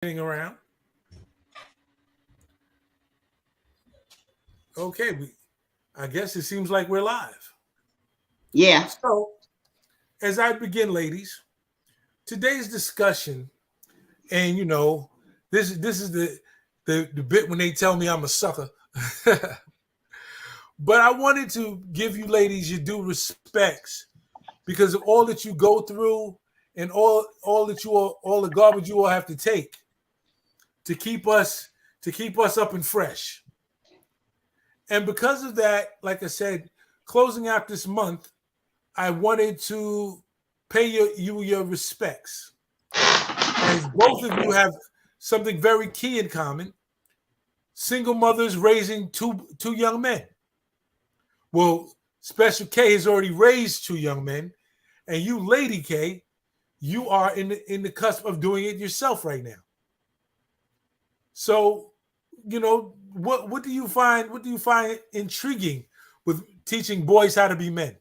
Around. Okay, I guess it seems like we're live. Yeah. So, as I begin, ladies, today's discussion, and this is the bit when they tell me I'm a sucker. But I wanted to give you ladies your due respects because of all that you go through and all that all the garbage you all have to take to keep us up and fresh. And because of that, like I said, closing out this month, I wanted to pay you your respects. As both of you have something very key in common, single mothers raising two young men. Well, Special K has already raised two young men, and you, Lady K, you are in the cusp of doing it yourself right now. So, what do you find intriguing with teaching boys how to be men?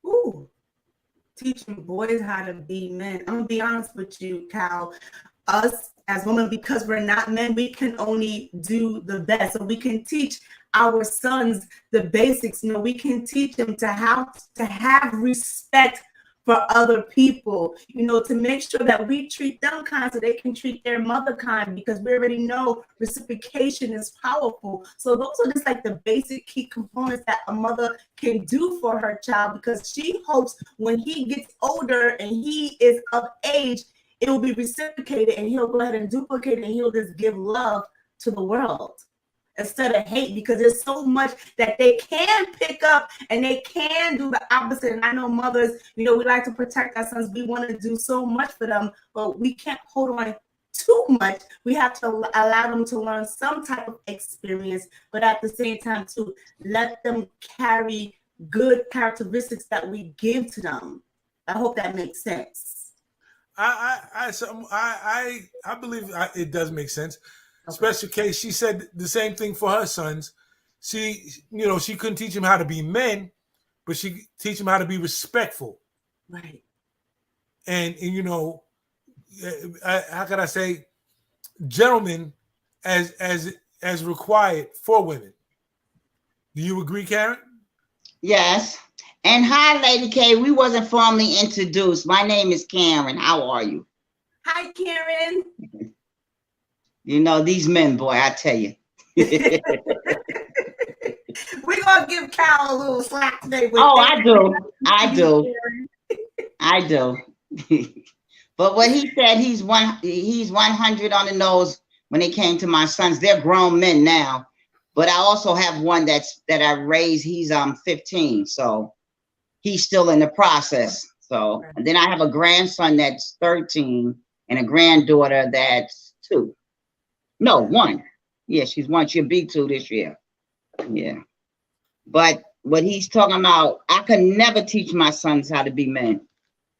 Ooh, teaching boys how to be men. I'm gonna be honest with you, Cal. Us as women, because we're not men, we can only do the best. So we can teach our sons the basics. We can teach them to how to have respect for other people, to make sure that we treat them kind so they can treat their mother kind, because we already know reciprocation is powerful. So those are just like the basic key components that a mother can do for her child, because she hopes when he gets older and he is of age, it will be reciprocated and he'll go ahead and duplicate it and he'll just give love to the world instead of hate, because there's so much that they can pick up and they can do the opposite. And I know mothers, we like to protect our sons. We want to do so much for them, but we can't hold on too much. We have to allow them to learn some type of experience, but at the same time to let them carry good characteristics that we give to them. I hope that makes sense. I believe it does make sense. Okay. Special Case, she said the same thing for her sons. She couldn't teach them how to be men, but she teach them how to be respectful. Right. And how can I say, gentlemen as required for women. Do you agree, Karen? Yes. And hi, Lady K. We wasn't formally introduced. My name is Karen. How are you? Hi, Karen. These men, boy, I tell you. We're going to give Cal a little slack today. I do. But what he said, he's 100 on the nose when it came to my sons. They're grown men now. But I also have one that I raised. He's 15. So he's still in the process. So, and then I have a grandson that's 13 and a granddaughter that's 2. No, 1. Yeah, she's 1. She'll be 2 this year. Yeah. But what he's talking about, I can never teach my sons how to be men.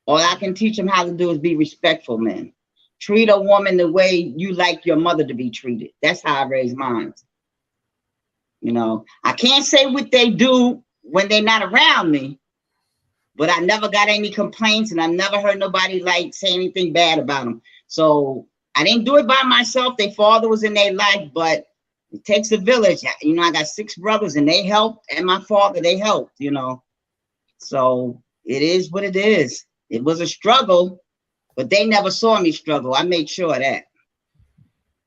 All I can teach them how to do is be respectful men. Treat a woman the way you like your mother to be treated. That's how I raise mine. I can't say what they do when they're not around me, but I never got any complaints and I never heard nobody say anything bad about them. So I didn't do it by myself. Their father was in their life, but it takes a village. I got 6 brothers and they helped, and my father, they helped, So it is what it is. It was a struggle, but they never saw me struggle. I made sure of that.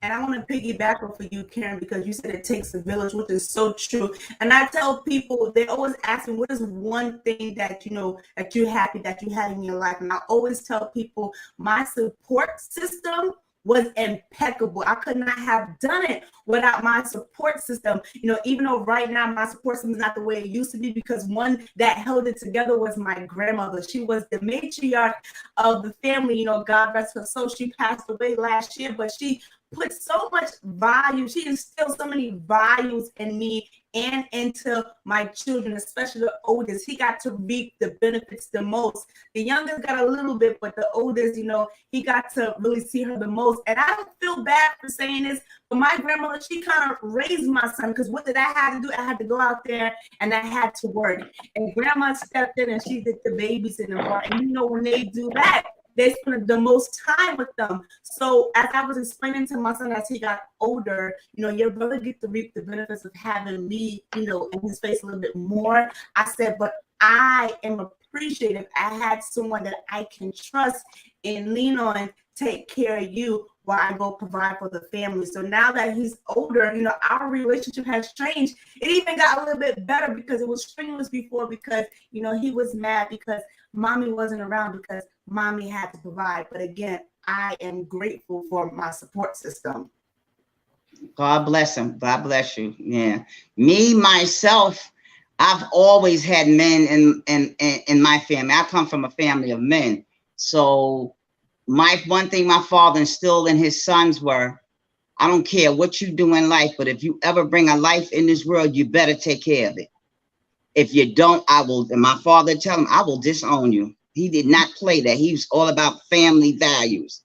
And I want to piggyback off of you, Karen, because you said it takes a village, which is so true. And I tell people, they always ask me, what is one thing that, that you're happy that you had in your life? And I always tell people my support system was impeccable. I could not have done it without my support system. Even though right now my support system is not the way it used to be, because one that held it together was my grandmother. She was the matriarch of the family. God rest her soul. She passed away last year, but she put so much value. She instilled so many values in me and into my children, especially the oldest. He got to reap the benefits the most. The youngest got a little bit, but the oldest, he got to really see her the most. And I don't feel bad for saying this, but my grandmother, she kind of raised my son, because what did I have to do? I had to go out there and I had to work. And grandma stepped in and she did the babysitting part. And when they do that, they spend the most time with them. So as I was explaining to my son as he got older, your brother get to reap the benefits of having me, in his face a little bit more. I said, but I am appreciative. I had someone that I can trust and lean on, take care of you while I go provide for the family. So now that he's older, our relationship has changed. It even got a little bit better because it was strenuous before because, he was mad because mommy wasn't around because mommy had to provide. But again, I am grateful for my support system. God bless him. God bless you. Yeah. Me, myself, I've always had men in my family. I come from a family of men. So one thing my father instilled in his sons were, I don't care what you do in life, but if you ever bring a life in this world, you better take care of it. If you don't, I will. And my father tell him, I will disown you. He did not play that. He was all about family values.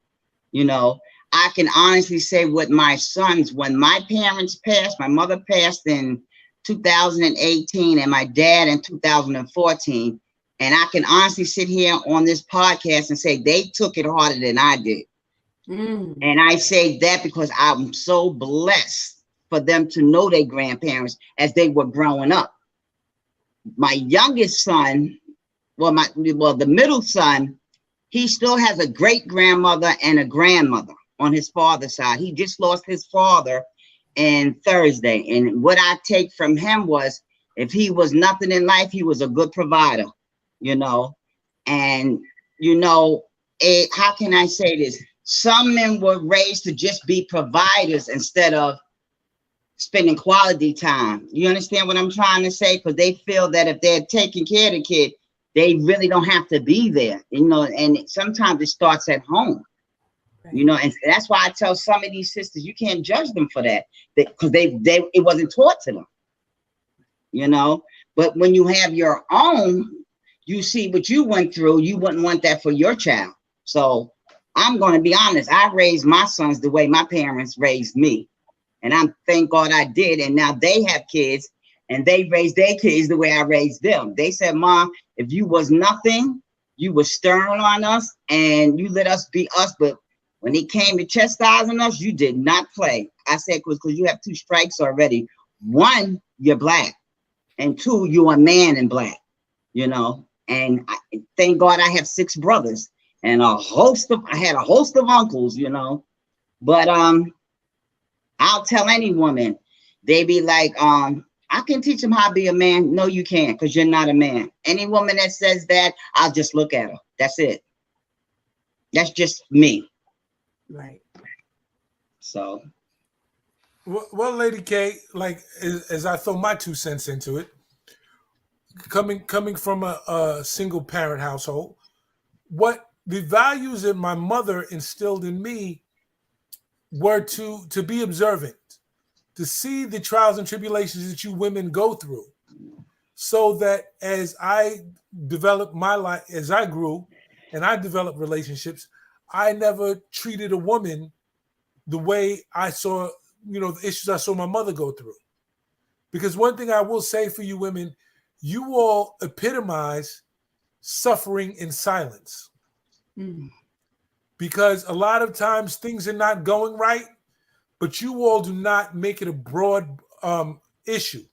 I can honestly say with my sons, when my parents passed, my mother passed in 2018 and my dad in 2014. And I can honestly sit here on this podcast and say they took it harder than I did. And I say that because I'm so blessed for them to know their grandparents as they were growing up. My youngest son, the middle son, he still has a great grandmother and a grandmother on his father's side. He just lost his father on Thursday. And what I take from him was, if he was nothing in life, he was a good provider. And how can I say this? Some men were raised to just be providers instead of spending quality time. You understand what I'm trying to say? Because they feel that if they're taking care of the kid, they really don't have to be there, and sometimes it starts at home, right. And that's why I tell some of these sisters, you can't judge them for that, because it wasn't taught to them, but when you have your own, you see what you went through, you wouldn't want that for your child. So I'm going to be honest, I raised my sons the way my parents raised me. And thank God I did. And now they have kids and they raised their kids the way I raised them. They said, Mom, if you was nothing, you were stern on us and you let us be us. But when it came to chastising us, you did not play. I said, because you have 2 strikes already. 1, you're black. And 2, you're a man in black, And thank God I have 6 brothers and I had a host of uncles, But I'll tell any woman, they be like, I can teach them how to be a man. No, you can't, because you're not a man. Any woman that says that, I'll just look at her. That's it. That's just me. Right. So. Well, Lady K, like as I throw my 2 cents into it, coming from a single parent household, what the values that my mother instilled in me were to be observant, to see the trials and tribulations that you women go through, so that as I developed my life, as I grew and I developed relationships, I never treated a woman the way I saw, the issues I saw my mother go through. Because one thing I will say for you women, you all epitomize suffering in silence. Because a lot of times things are not going right, but you all do not make it a broad issue.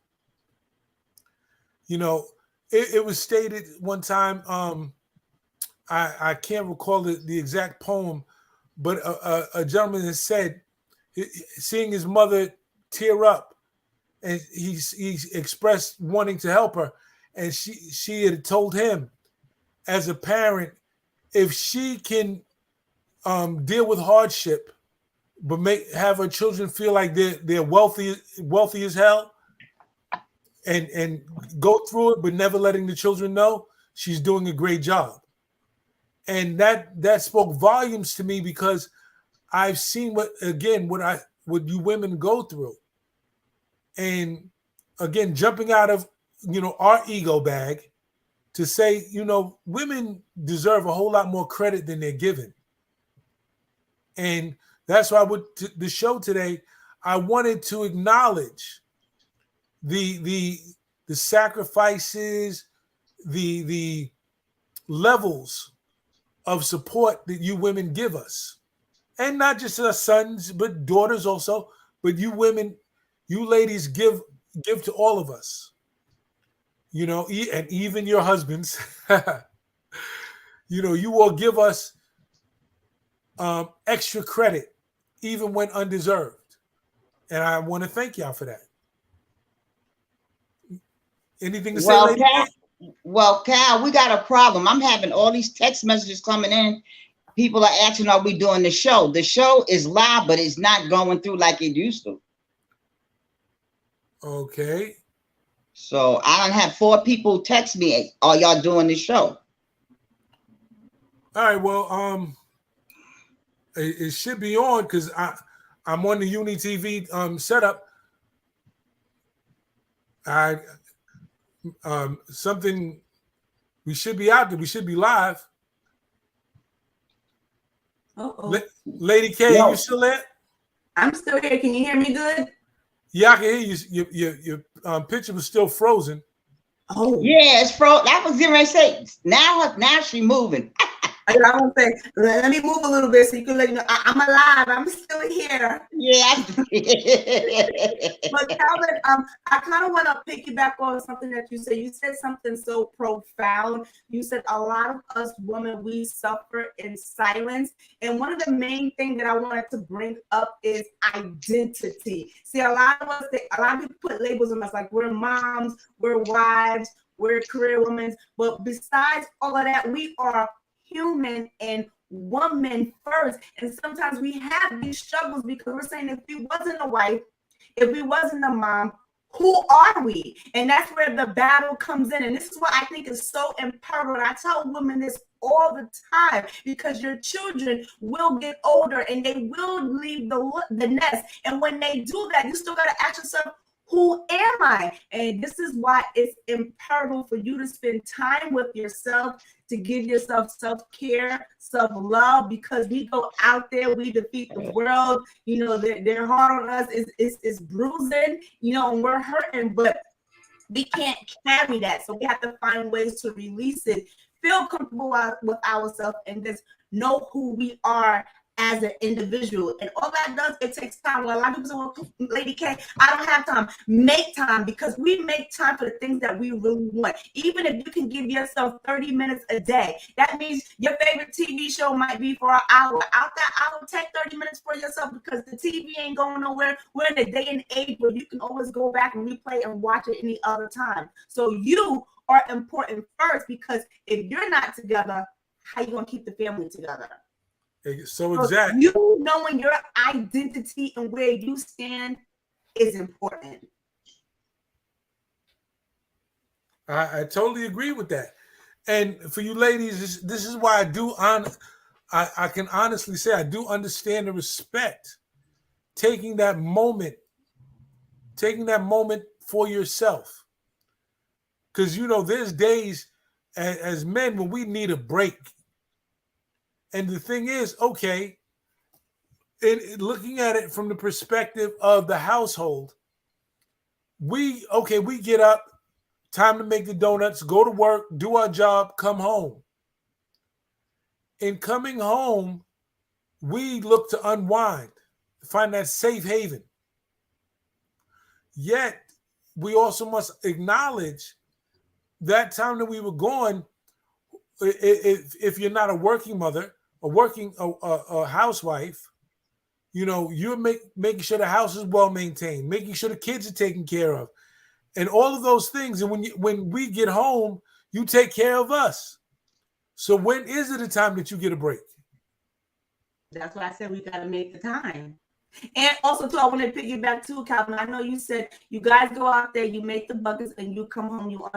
It was stated one time, I can't recall the exact poem, but a gentleman has said, seeing his mother tear up, and he expressed wanting to help her, and she had told him, as a parent, if she can deal with hardship, but have her children feel like they're wealthy as hell, and go through it, but never letting the children know, she's doing a great job. And that spoke volumes to me, because I've seen what you women go through. And again, jumping out of our ego bag to say, women deserve a whole lot more credit than they're given. And that's why with the show today, I wanted to acknowledge the sacrifices, the levels of support that you women give us. And not just our sons, but daughters also. But you women, you ladies give to all of us. You know, and even your husbands. You know, you all give us extra credit, even when undeserved. And I want to thank y'all for that. Anything to say, Lady K? Well, Cal, we got a problem. I'm having all these text messages coming in. People are asking, are we doing the show? The show is live, but it's not going through like it used to. Okay. So I don't have 4 people text me, are y'all doing the show? All right, well, it should be on because I'm on the Uni TV setup. Something we should be out there. We should be live. Lady K, No. you still there? I'm still here. Can you hear me good? Yeah, I can hear you. Your picture was still frozen. Oh yeah, it's that was zero say. Now she moving. I won't say. Let me move a little bit so you can let you know I'm alive. I'm still here. Yeah. But Calvin, I kind of want to piggyback on something that you said. You said something so profound. You said a lot of us women, we suffer in silence. And one of the main things that I wanted to bring up is identity. See, a lot of people put labels on us like we're moms, we're wives, we're career women. But besides all of that, we are human and woman first. And sometimes we have these struggles because we're saying if we wasn't a wife, if we wasn't a mom, who are we? And that's where the battle comes in. And this is what I think is so imperative. I tell women this all the time because your children will get older and they will leave the nest. And when they do that, you still got to ask yourself, who am I? And this is why it's imperative for you to spend time with yourself, to give yourself self-care, self-love, because we go out there, we defeat the world. You know, their heart on us is bruising, you know, and we're hurting, but we can't carry that. So we have to find ways to release it, feel comfortable with ourselves, and just know who we are as an individual. And all that does, it takes time. Well, a lot of people say, well, Lady K, I don't have time. Make time, because we make time for the things that we really want. Even if you can give yourself 30 minutes a day, that means your favorite TV show might be for an hour. Out that hour, take 30 minutes for yourself, because the TV ain't going nowhere. We're in a day and age where you can always go back and replay and watch it any other time. So you are important first, because if you're not together, how you going to keep the family together? So exactly. You knowing your identity and where you stand is important. I totally agree with that. And for you ladies, this is why I can honestly say I do understand and respect taking that moment for yourself. Because, you know, there's days as men when we need a break. And the thing is, okay, looking at it from the perspective of the household, we get up, time to make the donuts, go to work, do our job, come home. In coming home, we look to unwind, find that safe haven. Yet, we also must acknowledge that time that we were gone, if you're not a working mother, a housewife, you know, you're making sure the house is well maintained, making sure the kids are taken care of, and all of those things. And when we get home, you take care of us. So when is it a time that you get a break? That's why I said we got to make the time. And also, too, I want to piggyback too, Calvin. I know you said you guys go out there, you make the buckets, and you come home, you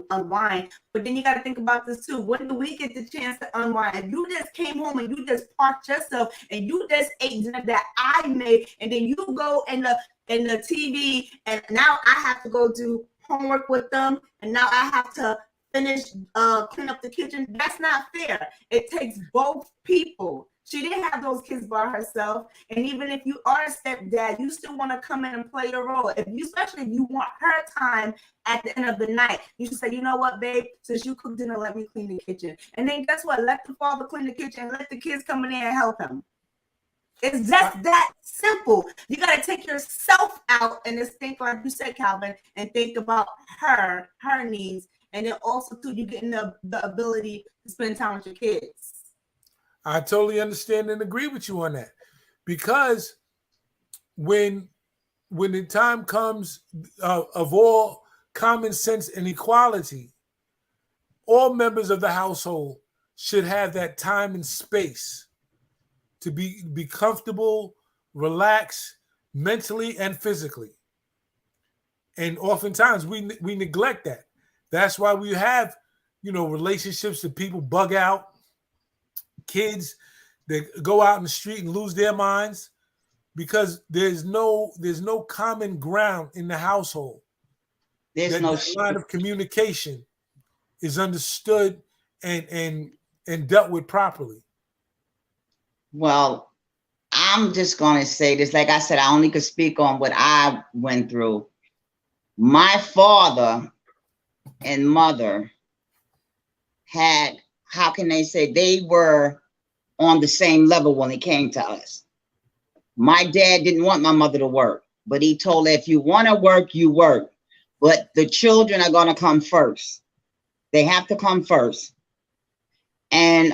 unwind. But then you got to think about this too. When do we get the chance to unwind? If you just came home and you just parked yourself and you just ate dinner that I made, and then you go in the TV, and now I have to go do homework with them, and now I have to finish clean up the kitchen. That's not fair. It takes both people She didn't have those kids by herself. And even if you are a stepdad, you still want to come in and play your role. Especially if you want her time at the end of the night, you should say, you know what, babe, since you cook dinner, let me clean the kitchen. And then guess what? Let the father clean the kitchen and let the kids come in there and help him. It's just that simple. You got to take yourself out and just think, like you said, Calvin, and think about her needs. And then also, too, you're getting the ability to spend time with your kids. I totally understand and agree with you on that. Because when the time comes of all common sense and equality, all members of the household should have that time and space to be comfortable, relax mentally and physically. And oftentimes we neglect that. That's why we have, relationships that people bug out, kids that go out in the street and lose their minds because there's no common ground in the household. There's no line of communication is understood and dealt with properly. Well, I'm just going to say this. Like I said, I only could speak on what I went through. My father and mother had, how can they say, they were on the same level when it came to us. My dad didn't want my mother to work, but he told her, if you want to work, you work. But the children are going to come first. They have to come first. And,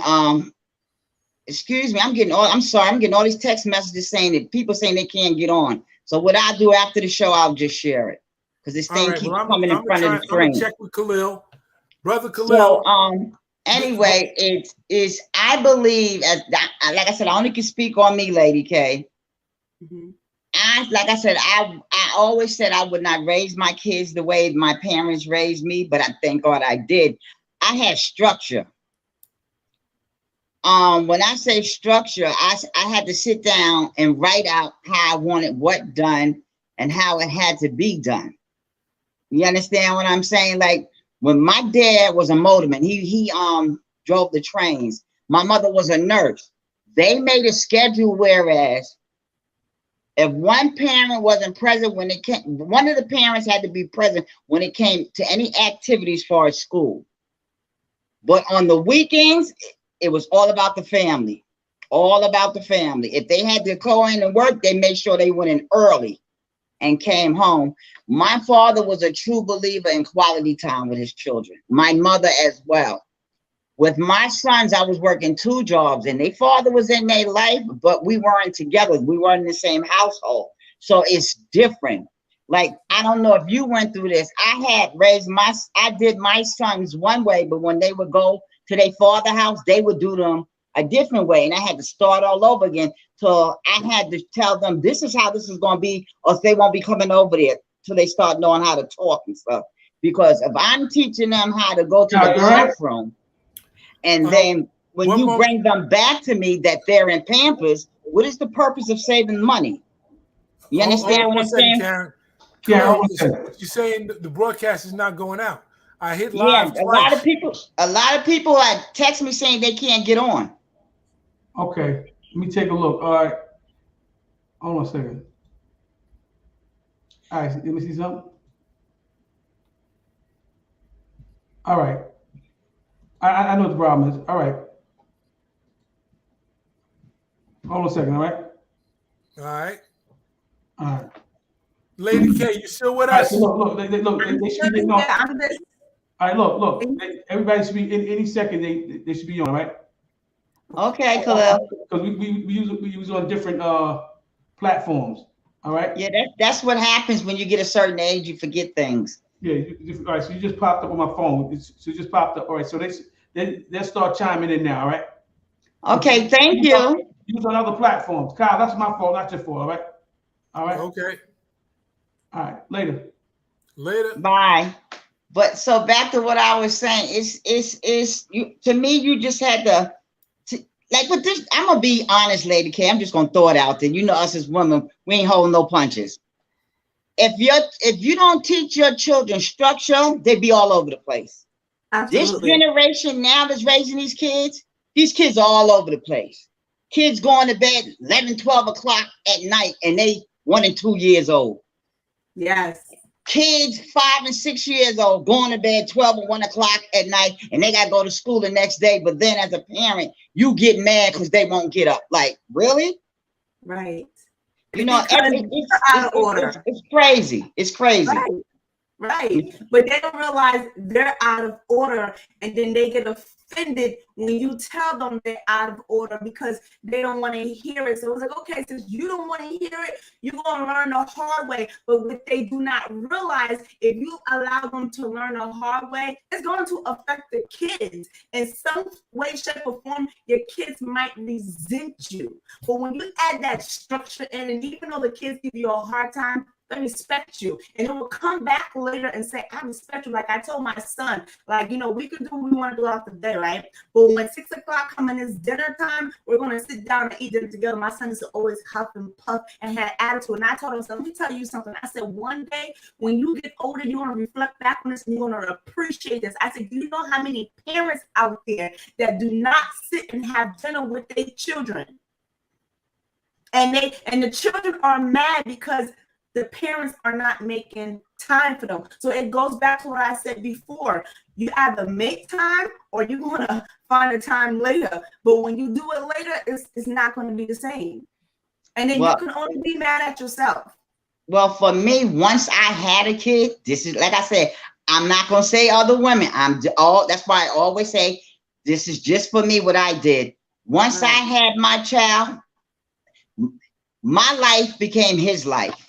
excuse me, I'm getting all these text messages saying that people saying they can't get on. So what I do after the show, I'll just share it. Because this thing keeps coming in front of the screen. I'm gonna check with Khalil. Brother Khalil. So anyway, it's I believe, like I said, I only can speak on me, Lady K. Mm-hmm. Like I said, I always said I would not raise my kids the way my parents raised me, but I thank God I did. I had structure. When I say structure, I had to sit down and write out how I wanted what done and how it had to be done. You understand what I'm saying? Like when my dad was a motorman, he drove the trains. My mother was a nurse. They made a schedule, whereas if one parent wasn't present when it came, one of the parents had to be present when it came to any activities for school. But on the weekends, it was all about the family, all about the family. If they had to go in and work, they made sure they went in early and came home. My father was a true believer in quality time with his children. My mother as well. With my sons, I was working 2 jobs and their father was in their life, but we weren't together. We weren't in the same household. So it's different. Like, I don't know if you went through this. I did my sons one way, but when they would go to their father's house, they would do them a different way. And I had to start all over again. So I had to tell them, this is how this is going to be, or they won't be coming over there till they start knowing how to talk and stuff. Because if I'm teaching them how to go to the bathroom, and then when you bring them back to me that they're in Pampers, what is the purpose of saving money? You understand what I'm saying? Karen, what you're saying, the broadcast is not going out. I hit live twice. A lot of people had text me saying they can't get on. Okay, let me take a look. All right, hold on a second. All right, let me see something. All right, I know what the problem is. All right, hold on a second. All right. All right. All right. Lady K, you still with us? Right, so look. They should be on. All right, look. Everybody should be in any second. They should be on, right? Okay, Khalil. Because we use on different platforms. All right. Yeah, that's what happens when you get a certain age. You forget things. Yeah. All right. So you just popped up on my phone. So you just popped up. All right. So they'll start chiming in now. All right. Okay. Thank you. Use on other platforms. Kyle, that's my fault, not your fault. All right. All right. Okay. All right. Later. Bye. But so back to what I was saying, it's you, to me, you just had to like with this. I'm gonna be honest, Lady K. I'm just gonna throw it out there. You know us as women, we ain't holding no punches. If you don't teach your children structure, they be all over the place. Absolutely. This generation now that's raising these kids are all over the place. Kids going to bed 11, 12 o'clock at night, and they 1 and 2 years old. Yes. Kids 5 and 6 years old going to bed 12 or 1 o'clock at night, and they got to go to school the next day. But then as a parent, you get mad because they won't get up. Like, really? Right. You know, it's crazy. It's crazy. Right. Right. But they don't realize they're out of order, and then they get offended when you tell them they're out of order because they don't want to hear it. So it's like, okay, since you don't want to hear it, you're going to learn the hard way. But what they do not realize, if you allow them to learn the hard way, it's going to affect the kids. In some way, shape, or form, your kids might resent you. But when you add that structure in, and even though the kids give you a hard time, they respect you, and it will come back later and say, I respect you. Like I told my son, like, you know, we can do what we want to do out the day, right? But when 6 o'clock come in, it's dinner time, we're going to sit down and eat dinner together. My son used to always huff and puff and had attitude. And I told him, so let me tell you something. I said, one day when you get older, you're going to reflect back on this and you're going to appreciate this. I said, do you know how many parents out there that do not sit and have dinner with their children? And the children are mad because the parents are not making time for them. So it goes back to what I said before. You either make time or you're going to find a time later. But when you do it later, it's not going to be the same. And then you can only be mad at yourself. Well, for me, once I had a kid, this is, like I said, I'm not going to say other women. That's why I always say, this is just for me what I did. Once I had my child, my life became his life.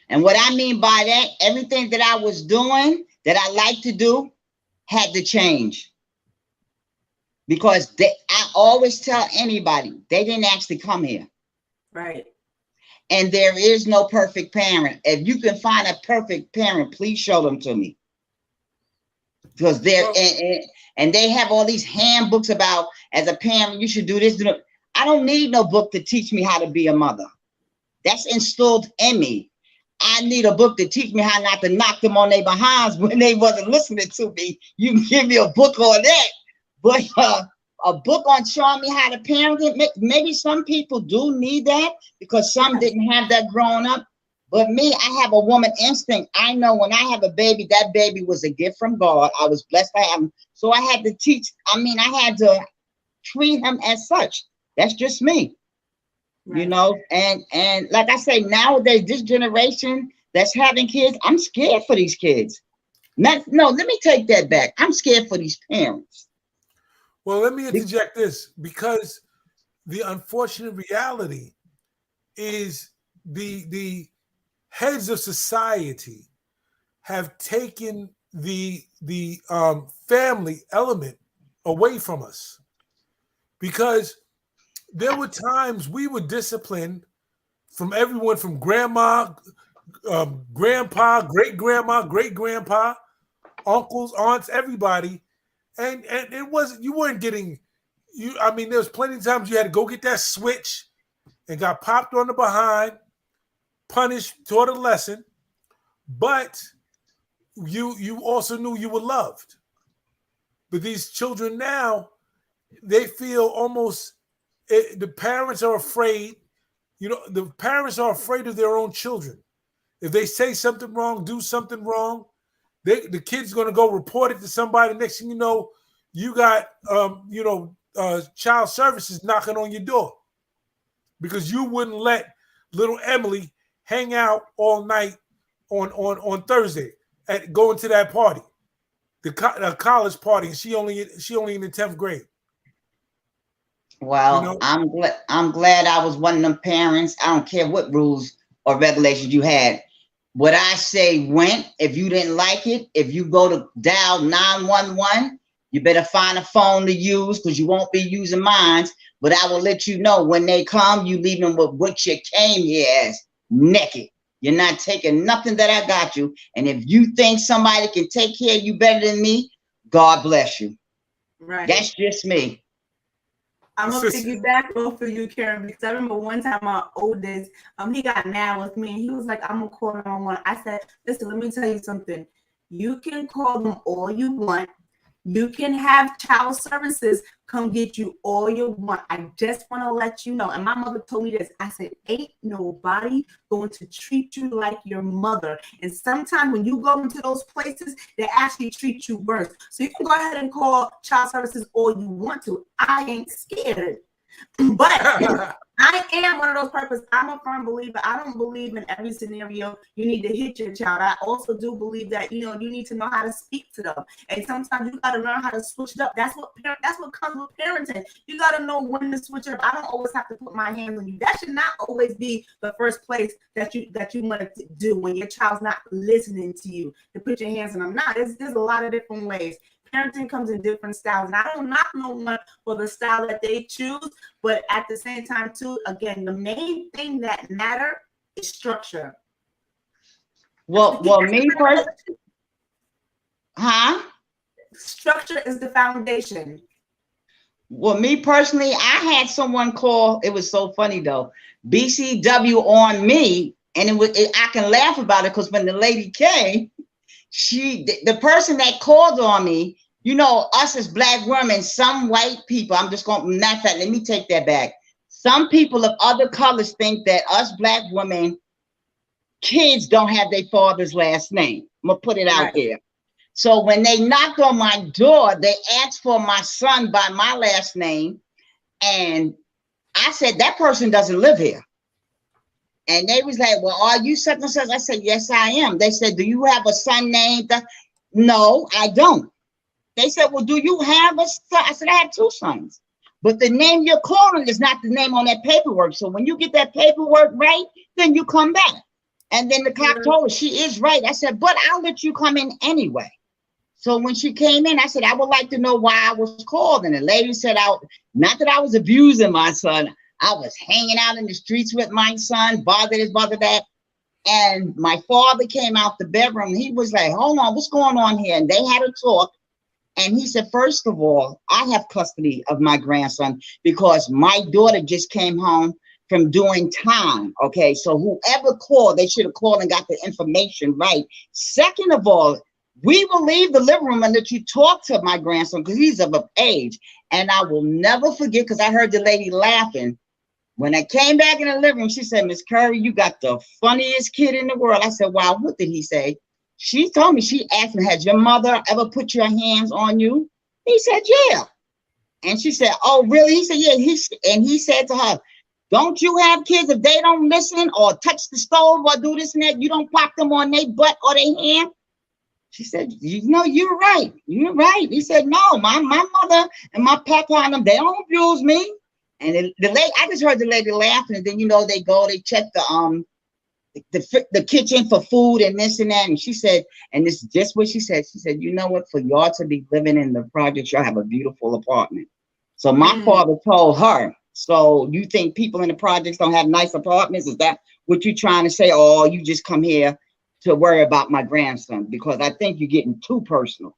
And what I mean by that, everything that I was doing that I like to do had to change. Because I always tell anybody, they didn't actually come here. Right. And there is no perfect parent. If you can find a perfect parent, please show them to me. Because and they have all these handbooks about, as a parent, you should do this. I don't need no book to teach me how to be a mother. That's instilled in me. I need a book to teach me how not to knock them on their behinds when they wasn't listening to me. You can give me a book on that. But a book on showing me how to parent it, maybe some people do need that because some didn't have that growing up. But me, I have a woman instinct. I know when I have a baby, that baby was a gift from God. I was blessed to have him. So I had to teach. I had to treat him as such. That's just me. Right. You know, and like I say, nowadays, this generation that's having kids, I'm scared for these kids. Let me take that back. I'm scared for these parents. Well, let me interject this, because the unfortunate reality is the heads of society have taken the family element away from us, because there were times we were disciplined from everyone, from grandma, grandpa, great-grandma, great-grandpa, uncles, aunts, everybody. And it wasn't, you weren't getting, there was plenty of times you had to go get that switch and got popped on the behind, punished, taught a lesson, but you also knew you were loved. But these children now, they feel almost, the parents are afraid. The parents are afraid of their own children. If they say something wrong, do something wrong, the kid's going to go report it to somebody. Next thing you know, you got child services knocking on your door because you wouldn't let little Emily hang out all night on Thursday at going to that party, the college party, and she only in the 10th grade. Well, I'm glad I was one of them parents. I don't care what rules or regulations you had. What I say went. If you didn't like it, if you go to dial 911, you better find a phone to use, because you won't be using mine. But I will let you know when they come, you leave them with what you came here as, naked. You're not taking nothing that I got you. And if you think somebody can take care of you better than me, God bless you. Right. That's just me. I'm gonna piggyback off of you, Karen, because I remember one time my oldest, he got mad with me and he was like, I'm gonna call 911. I said, listen, let me tell you something. You can call them all you want. You can have child services come get you all you want. I just want to let you know. And my mother told me this. I said, ain't nobody going to treat you like your mother. And sometimes when you go into those places, they actually treat you worse. So you can go ahead and call child services all you want to. I ain't scared. But I am one of those purpose. I'm a firm believer. I don't believe in every scenario you need to hit your child. I also do believe that, you know, you need to know how to speak to them. And sometimes you got to learn how to switch it up. That's what comes with parenting. You got to know when to switch it up. I don't always have to put my hands on you. That should not always be the first place that you want to do when your child's not listening to you, to put your hands on them. Now, there's a lot of different ways. Parenting comes in different styles, and I don't knock no one for the style that they choose, but at the same time too, again, the main thing that matter is structure. Well, me first, huh? Structure is the foundation. Well, me personally, I had someone call. It was so funny though. BCW on me, and I can laugh about it because when the lady came, the person that called on me, you know, us as Black women, some white people, matter of fact, let me take that back. Some people of other colors think that us Black women, kids don't have their father's last name. I'm gonna put it out there. So when they knocked on my door, they asked for my son by my last name. And I said, that person doesn't live here. And they was like, well, are you such and such? I said, yes, I am. They said, do you have a son named? No, I don't. They said, well, do you have a son? I said, I have 2 sons. But the name you're calling is not the name on that paperwork. So when you get that paperwork right, then you come back. And then the cop told her, she is right. I said, but I'll let you come in anyway. So when she came in, I said, I would like to know why I was called. And the lady said, not that I was abusing my son. I was hanging out in the streets with my son, bother this, bother that. And my father came out the bedroom. He was like, hold on, what's going on here? And they had a talk. And he said, first of all, I have custody of my grandson because my daughter just came home from doing time. Okay, so whoever called, they should have called and got the information right. Second of all, we will leave the living room and let you talk to my grandson because he's of age. And I will never forget, because I heard the lady laughing. When I came back in the living room, she said, Miss Curry, you got the funniest kid in the world. I said, wow, what did he say? She told me, she asked me, had your mother ever put your hands on you? He said, yeah. And she said, oh, really? He said, yeah. He said to her, don't you have kids, if they don't listen or touch the stove or do this and that, you don't pop them on their butt or their hand? She said, you know, you're right. You're right. He said, no, my mother and my papa and them, they don't abuse me. And the lady, I just heard the lady laughing, and then, you know, they check the kitchen for food and this and that. And she said, and this is just what she said. She said, you know what, for y'all to be living in the projects, y'all have a beautiful apartment. So my father told her, so you think people in the projects don't have nice apartments? Is that what you're trying to say? Oh, you just come here to worry about my grandson? Because I think you're getting too personal.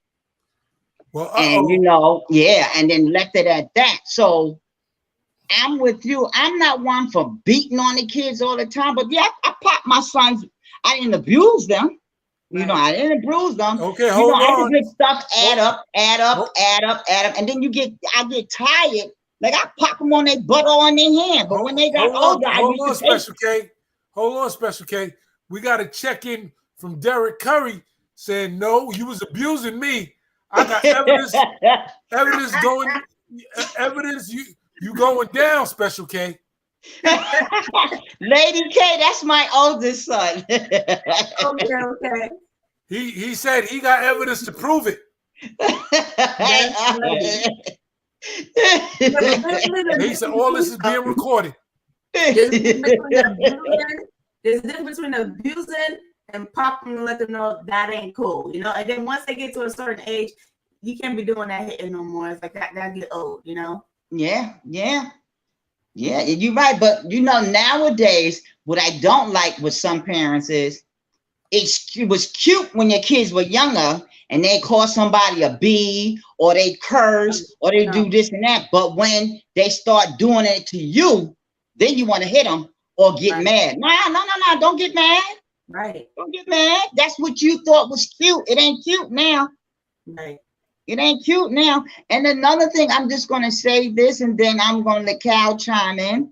Well, and you know, yeah, and then left it at that. So I'm with you. I'm not one for beating on the kids all the time, but yeah, I popped my sons. I didn't abuse them. You know, I didn't abuse them. Okay, hold on. I just let stuff add up. And then I get tired. Like I pop them on their butt or on their hand. But when they got older, hold on, Special K. We got a check in from Derek Curry saying, no, you was abusing me. I got evidence you going down, Special K. Lady K, that's my oldest son. Okay. He said he got evidence to prove it. He said all this is being recorded. There's a difference between abusing and popping and let them know that ain't cool, you know. And then once they get to a certain age, you can't be doing that hitting no more. It's like that get old, you know. Yeah, you're right. But you know, nowadays, what I don't like with some parents is it was cute when your kids were younger and they call somebody a B or they curse or they do this and that. But when they start doing it to you, then you want to hit them or get mad. No, don't get mad. Right. Don't get mad. That's what you thought was cute. It ain't cute now. Right. It ain't cute now. And another thing, I'm just going to say this, and then I'm going to let Cal chime in.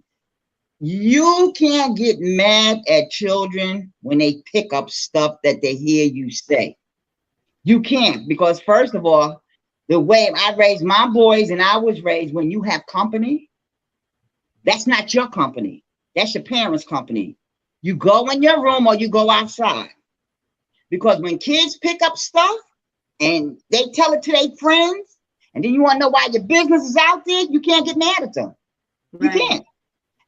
You can't get mad at children when they pick up stuff that they hear you say. You can't, because first of all, the way I raised my boys and I was raised, when you have company, that's not your company. That's your parents' company. You go in your room or you go outside. Because when kids pick up stuff and they tell it to their friends, and then you want to know why your business is out there, you can't get mad at them. Right. You can't.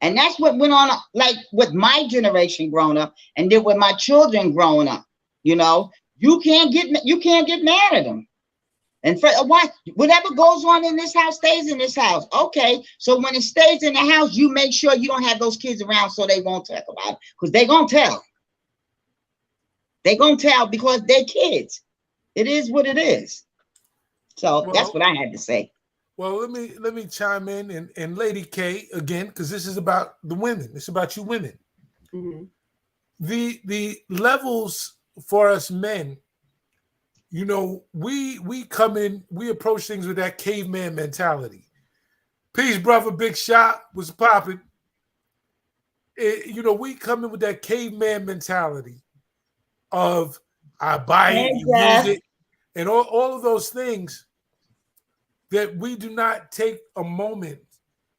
And that's what went on, like with my generation growing up, and then with my children growing up. You know, you can't get mad at them. And for why, whatever goes on in this house stays in this house. Okay, so when it stays in the house, you make sure you don't have those kids around so they won't talk about it, because they're gonna tell. They're gonna tell because they're kids. It is what it is. So that's what I had to say. Well, let me chime in and Lady K again, because this is about the women. It's about you women. Mm-hmm. The levels for us men, you know, we come in, we approach things with that caveman mentality. Peace, brother. Big Shot was popping. You know, we come in with that caveman mentality of I buy it, you use it, and all of those things, that we do not take a moment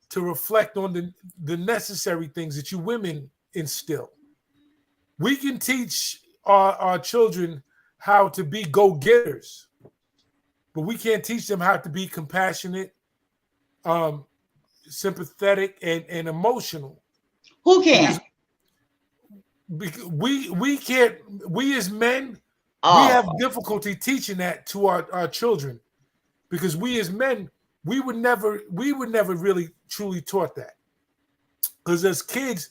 to reflect on the necessary things that you women instill. We can teach our children how to be go-getters, but we can't teach them how to be compassionate, sympathetic, and emotional. Who can? We can't. We as men, we have difficulty teaching that to our children, because we as men, we were never really truly taught that. Because as kids,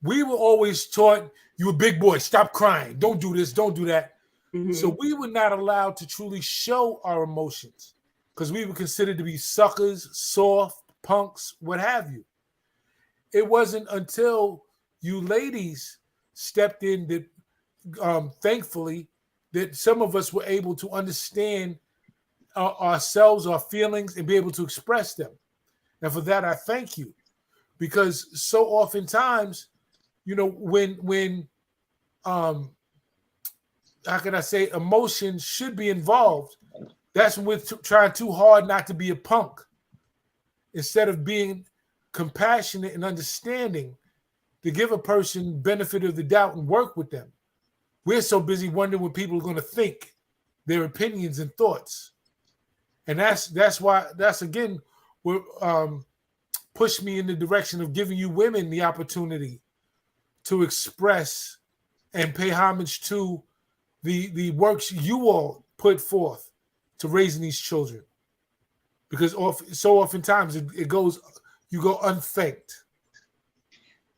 we were always taught, you a big boy, stop crying, don't do this, don't do that. Mm-hmm. So we were not allowed to truly show our emotions, because we were considered to be suckers, soft, punks, what have you. It wasn't until you ladies stepped in that, thankfully, that some of us were able to understand ourselves, our feelings, and be able to express them. And for that, I thank you, because so oftentimes, you know, when how can I say, emotion should be involved, that's when we're trying too hard not to be a punk, instead of being compassionate and understanding, to give a person benefit of the doubt and work with them. We're so busy wondering what people are going to think, their opinions and thoughts. And that's why, that's again what pushed me in the direction of giving you women the opportunity to express and pay homage to the works you all put forth to raising these children. Because so oftentimes you go unthanked.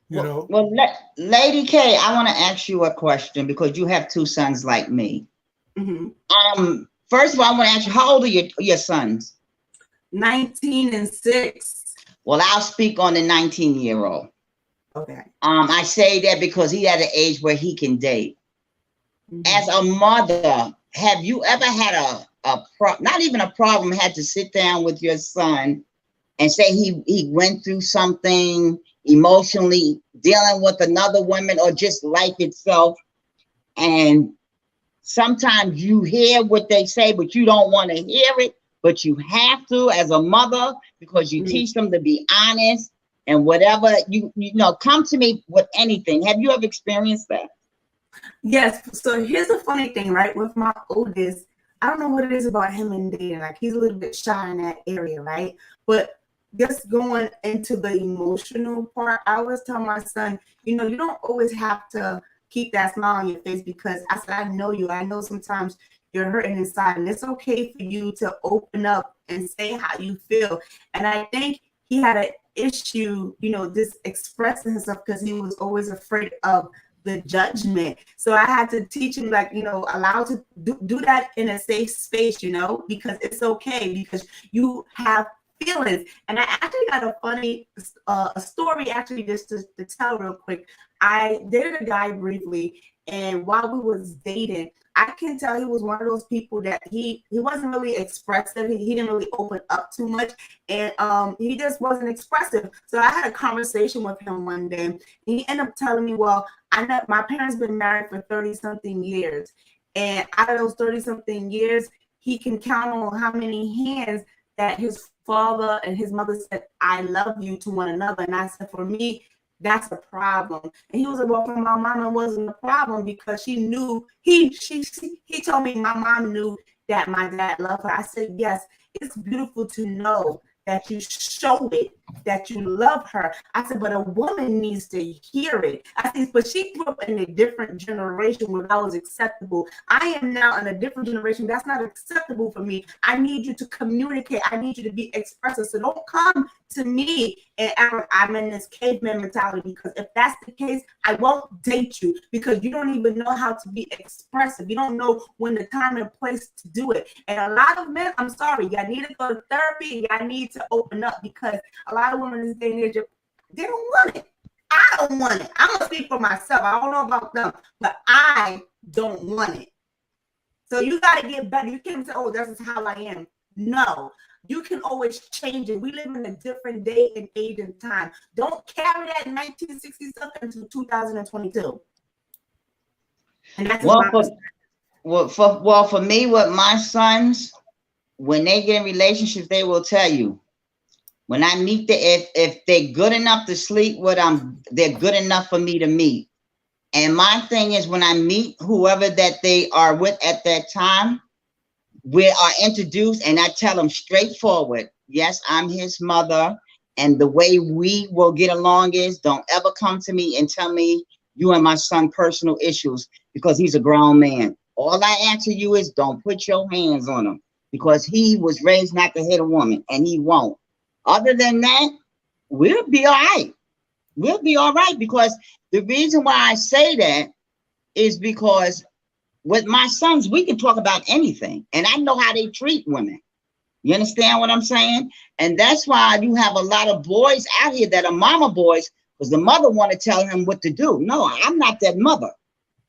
You know? Well, Lady K, I want to ask you a question, because you have two sons like me. Mm-hmm. First of all, I want to ask you, how old are your sons? 19 and 6. Well, I'll speak on the 19-year-old. Okay. I say that because he's at an age where he can date. Mm-hmm. As a mother, have you ever had not even a problem, had to sit down with your son and say he went through something emotionally, dealing with another woman, or just life itself, and sometimes you hear what they say, but you don't want to hear it, but you have to as a mother, because you teach them to be honest, and whatever, you know, come to me with anything. Have you ever experienced that? Yes. So here's the funny thing, right? With my oldest, I don't know what it is about him and dating. Like, he's a little bit shy in that area, right? But just going into the emotional part, I always tell my son, you know, you don't always have to keep that smile on your face, because I said, I know you. I know sometimes you're hurting inside, and it's okay for you to open up and say how you feel. And I think he had an issue, you know, just expressing himself, because he was always afraid of the judgment. So I had to teach him, like, you know, allow to do that in a safe space, you know, because it's okay, because you have feelings. And I actually got a funny a story actually just to tell real quick. I dated a guy briefly, and while we was dating, I can tell he was one of those people that he wasn't really expressive. He didn't really open up too much, and he just wasn't expressive. So I had a conversation with him one day, and he ended up telling me, well, I know my parents been married for 30-something years, and out of those 30-something years, he can count on how many hands that his father and his mother said, I love you to one another. And I said, for me, that's a problem. And he was like, well, for my mom, it wasn't a problem because she knew, he told me my mom knew that my dad loved her. I said, yes, it's beautiful to know that you show it, that you love her. I said, but a woman needs to hear it. I said, but she grew up in a different generation where that was acceptable. I am now in a different generation. That's not acceptable for me. I need you to communicate. I need you to be expressive. So don't come to me and I'm in this caveman mentality, because if that's the case, I won't date you because you don't even know how to be expressive. You don't know when the time and place to do it. And a lot of men, I'm sorry, y'all need to go to therapy. Y'all need to open up, because a lot of women in this day and age, they don't want it. I don't want it. I'm gonna speak for myself. I don't know about them, but I don't want it. So you got to get better. You can't say, oh, this is how I am. No, you can always change it. We live in a different day and age and time. Don't carry that 1960s stuff into 2022. And that's for me, with my sons, when they get in relationships, they will tell you. When I meet if they're good enough to sleep with them, they're good enough for me to meet. And my thing is, when I meet whoever that they are with at that time, we are introduced, and I tell them straightforward, yes, I'm his mother, and the way we will get along is, don't ever come to me and tell me you and my son personal issues, because he's a grown man. All I ask of you is, don't put your hands on him, because he was raised not to hit a woman, and he won't. Other than that, we'll be all right. We'll be all right, because the reason why I say that is because with my sons, we can talk about anything, and I know how they treat women. You understand what I'm saying? And that's why you have a lot of boys out here that are mama boys, because the mother want to tell him what to do. No, I'm not that mother.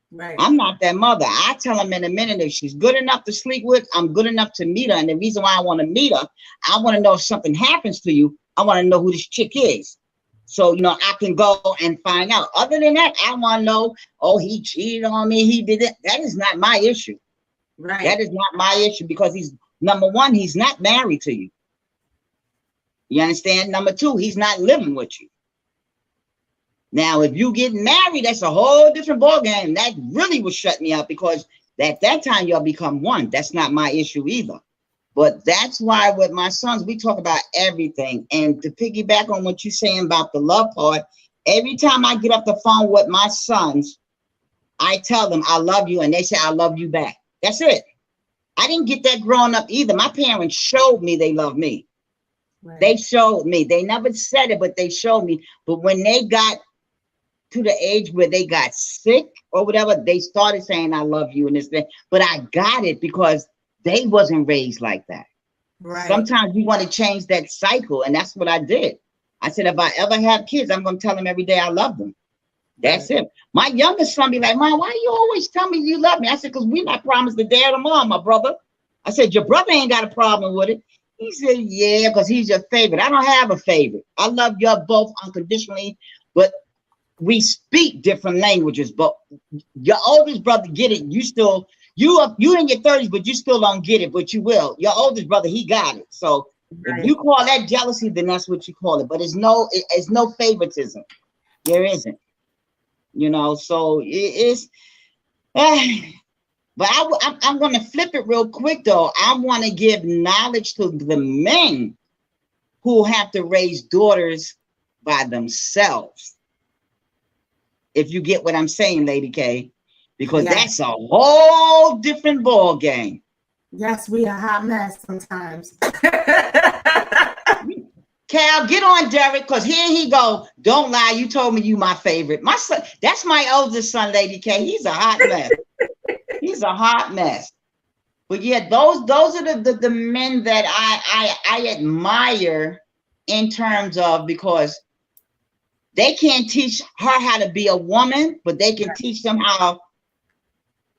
Right. I'm not that mother. I tell him in a minute, if she's good enough to sleep with, I'm good enough to meet her. And the reason why I want to meet her, I want to know if something happens to you, I want to know who this chick is. So, you know, I can go and find out. Other than that, I want to know, oh, he cheated on me, he did it. That is not my issue. Right. That is not my issue, because he's, number one, he's not married to you. You understand? Number two, he's not living with you. Now, if you get married, that's a whole different ballgame. That really will shut me up, because at that time, y'all become one. That's not my issue either. But that's why with my sons, we talk about everything. And to piggyback on what you're saying about the love part, every time I get off the phone with my sons, I tell them I love you, and they say I love you back. That's it. I didn't get that growing up either. My parents showed me they love me. Right. They showed me. They never said it, but they showed me. But when they got to the age where they got sick or whatever, they started saying I love you and this thing. But I got it because they wasn't raised like that. Right. Sometimes you want to change that cycle, and that's what I did. I said, if I ever have kids, I'm going to tell them every day I love them. That's it. My youngest son be like, Mom, why you always tell me you love me? I said, because we're not promised the dad or mom, my brother. I said, your brother ain't got a problem with it. He said, yeah, because he's your favorite. I don't have a favorite. I love you both unconditionally, but we speak different languages. But your oldest brother get it. You still, you in your 30s, but you still don't get it, but you will. Your oldest brother, he got it. So if you call that jealousy, then that's what you call it. But it's no favoritism. There isn't. You know, so it's, but I'm going to flip it real quick, though. I want to give knowledge to the men who have to raise daughters by themselves. If you get what I'm saying, Lady K, because that's a whole different ball game. Yes, we are a hot mess sometimes. Cal, get on Derek, because here he go. Don't lie, you told me you my favorite. My son, that's my oldest son, Lady K. He's a hot mess. He's a hot mess. But yeah, those are the men that I admire in terms of, because they can't teach her how to be a woman, but they can teach them how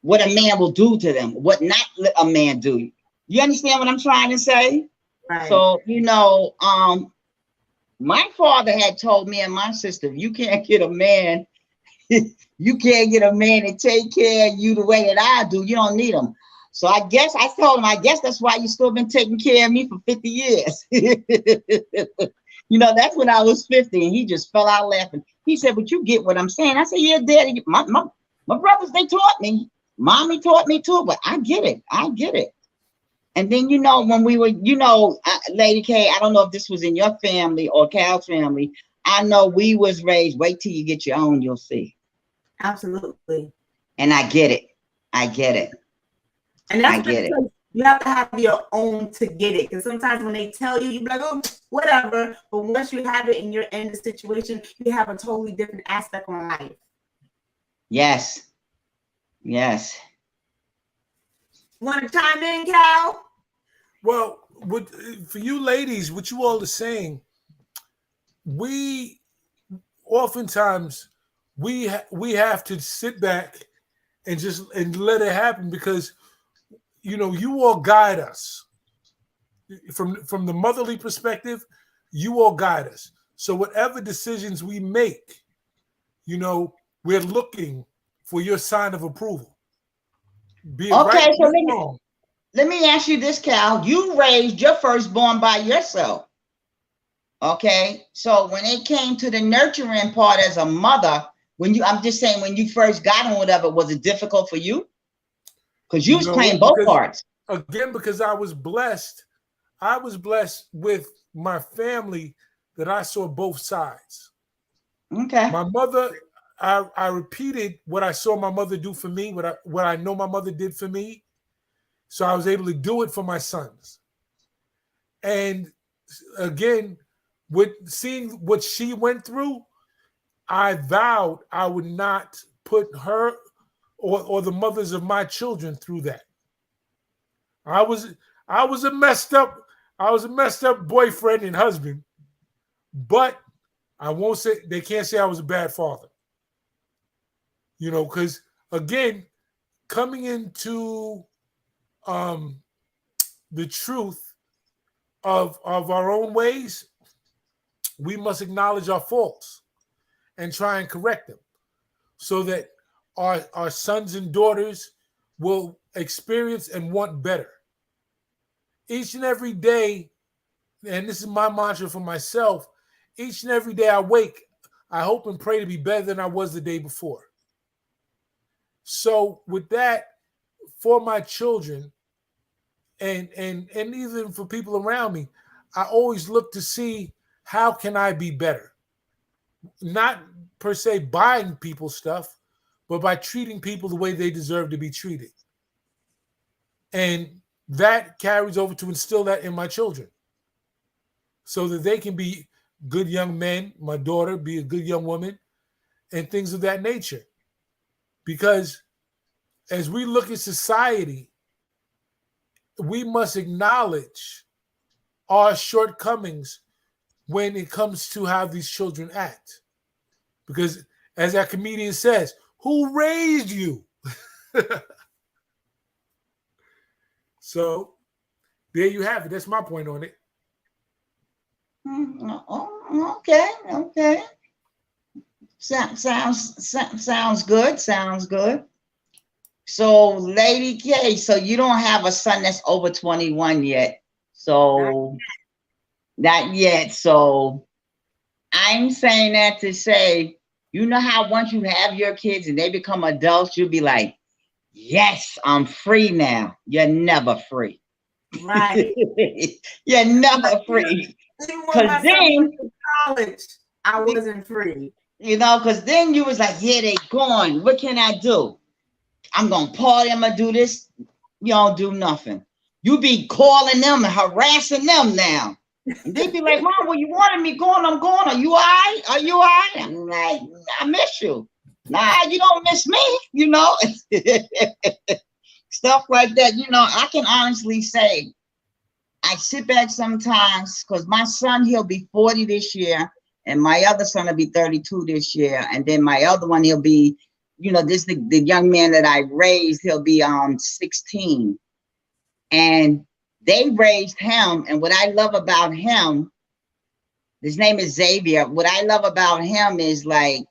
what a man will do to them, what not let a man do. You understand what I'm trying to say? Right. So, you know, my father had told me and my sister, you can't get a man, you can't get a man to take care of you the way that I do. You don't need him. So I guess I told him, I guess that's why you still been taking care of me for 50 years. You know, that's when I was 50, and he just fell out laughing. He said, but you get what I'm saying. I said, yeah, Daddy, my brothers, they taught me. Mommy taught me too, but I get it. I get it. And then, you know, when we were, you know, Lady K, I don't know if this was in your family or Cal's family. I know we was raised, wait till you get your own, you'll see. Absolutely. And I get it. I get it. And that's I get it. You have to have your own to get it. Because sometimes when they tell you, you're like, oh, whatever. But once you have it and you're in the situation, you have a totally different aspect on life. Yes. Yes. Want to chime in, Cal? Well, for you ladies, what you all are saying, we oftentimes we have to sit back and let it happen, because you know, you all guide us from the motherly perspective. You all guide us. So whatever decisions we make, you know, we're looking for your sign of approval. Be it Okay, right so or wrong. let me ask you this, Cal. You raised your firstborn by yourself. Okay, so when it came to the nurturing part as a mother, I'm just saying, when you first got him, whatever, was it difficult for you? Because you was playing both parts. Again, because I was blessed with my family that I saw both sides. Okay. My mother, I repeated what I saw my mother do for me, what I know my mother did for me. So I was able to do it for my sons. And again, with seeing what she went through, I vowed I would not put her or the mothers of my children through that. I was a messed up boyfriend and husband, but I won't say, they can't say I was a bad father. You know, because again, coming into the truth of our own ways, we must acknowledge our faults and try and correct them, so that our sons and daughters will experience and want better. Each and every day, and this is my mantra for myself, each and every day I wake, I hope and pray to be better than I was the day before. So with that, for my children and even for people around me, I always look to see, how can I be better? Not per se buying people stuff, but by treating people the way they deserve to be treated. And that carries over to instill that in my children, so that they can be good young men, my daughter be a good young woman, and things of that nature. Because as we look at society, we must acknowledge our shortcomings when it comes to how these children act. Because as that comedian says, who raised you? So there you have it. That's my point on it. Okay. Sounds good. Sounds good. So, Lady K, so you don't have a son that's over 21 yet. So, not yet. So, I'm saying that to say, you know how once you have your kids and they become adults, you'll be like, yes, I'm free now. You're never free. Right. You're never free. Because then, college, I wasn't free. You know, because then you was like, yeah, they gone. What can I do? I'm going to party. I'm going to do this. You don't do nothing. You be calling them and harassing them now. And they be like, Mom, well, you wanted me going. I'm going. Are you all right? Are you all right? I'm like, I miss you. Nah, you don't miss me, you know. stuff like that. You know, I can honestly say I sit back sometimes because my son, he'll be 40 this year, and my other son will be 32 this year, and then my other one, he'll be, you know, this the young man that I raised, he'll be 16, and they raised him. And what I love about him, his name is Xavier. What I love about him is, like,